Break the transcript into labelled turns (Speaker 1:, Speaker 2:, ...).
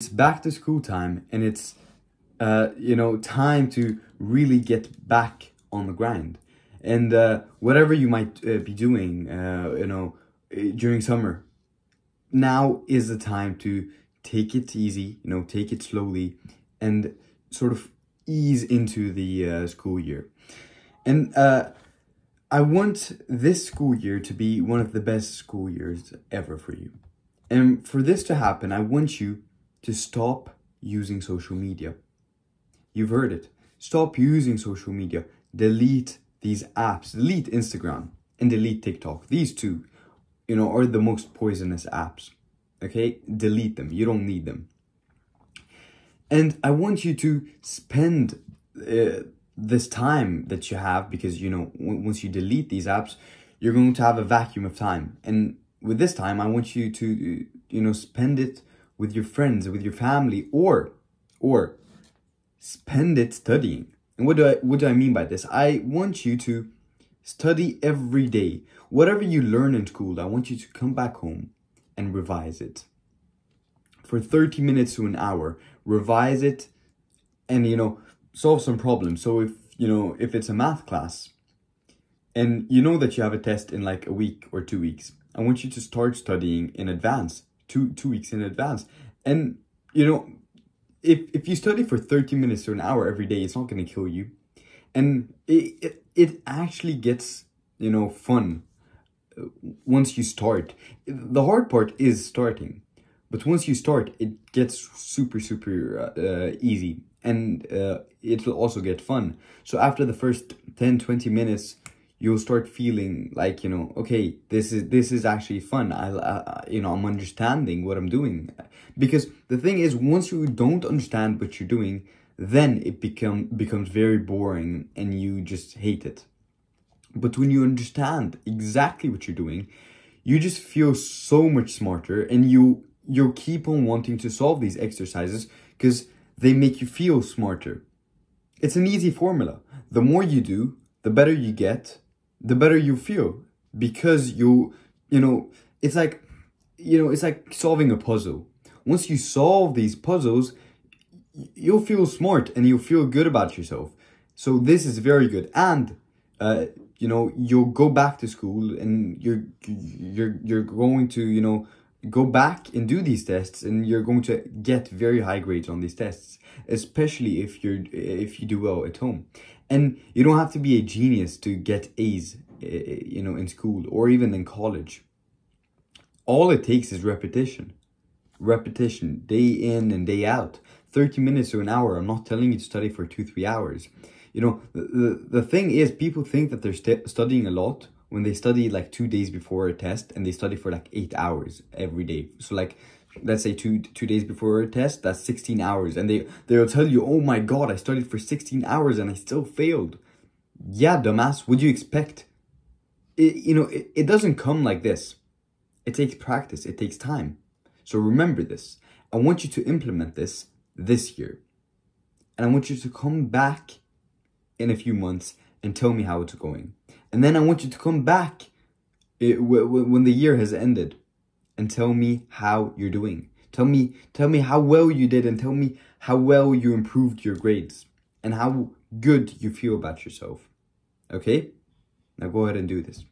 Speaker 1: It's back to school time, and it's time to really get back on the grind. And whatever you might be doing, during summer, now is the time to take it easy, take it slowly, and sort of ease into the school year. And I want this school year to be one of the best school years ever for you. And for this to happen, I want you to stop using social media. You've heard it. Stop using social media. Delete these apps. Delete Instagram and delete TikTok. These two, are the most poisonous apps. Okay? Delete them. You don't need them. And I want you to spend this time that you have, because, once you delete these apps, you're going to have a vacuum of time. And with this time, I want you to, spend it with your friends, with your family, or spend it studying. And what do I mean by this? I want you to study every day. Whatever you learn in school, I want you to come back home and revise it. For 30 minutes to an hour, revise it and, solve some problems. So if it's a math class and you know that you have a test in like a week or 2 weeks, I want you to start studying in advance, two weeks in advance. And, if you study for 30 minutes to an hour every day, it's not going to kill you. And it actually gets, fun once you start. The hard part is starting. But once you start, it gets super, super easy. And it'll also get fun. So after the first 10, 20 minutes, you'll start feeling like, okay, this is actually fun. I'm understanding what I'm doing. Because the thing is, once you don't understand what you're doing, then it becomes very boring and you just hate it. But when you understand exactly what you're doing, you just feel so much smarter, and you'll keep on wanting to solve these exercises because they make you feel smarter. It's an easy formula. The more you do, the better you get, the better you feel, because it's like solving a puzzle. Once you solve these puzzles, you'll feel smart and you'll feel good about yourself. So this is very good. And you'll go back to school and you're going to go back and do these tests, and you're going to get very high grades on these tests, especially if you do well at home. And you don't have to be a genius to get A's, in school or even in college. All it takes is repetition. Repetition, day in and day out. 30 minutes to an hour. I'm not telling you to study for 2-3 hours. The thing is, people think that they're studying a lot when they study like 2 days before a test, and they study for like 8 hours every day. So like, let's say two days before a test, that's 16 hours. And they'll tell you, oh my God, I studied for 16 hours and I still failed. Yeah, dumbass, what'd you expect? It doesn't come like this. It takes practice. It takes time. So remember this. I want you to implement this year. And I want you to come back in a few months and tell me how it's going. And then I want you to come back when the year has ended and tell me how you're doing. Tell me how well you did, and tell me how well you improved your grades and how good you feel about yourself. Okay? Now go ahead and do this.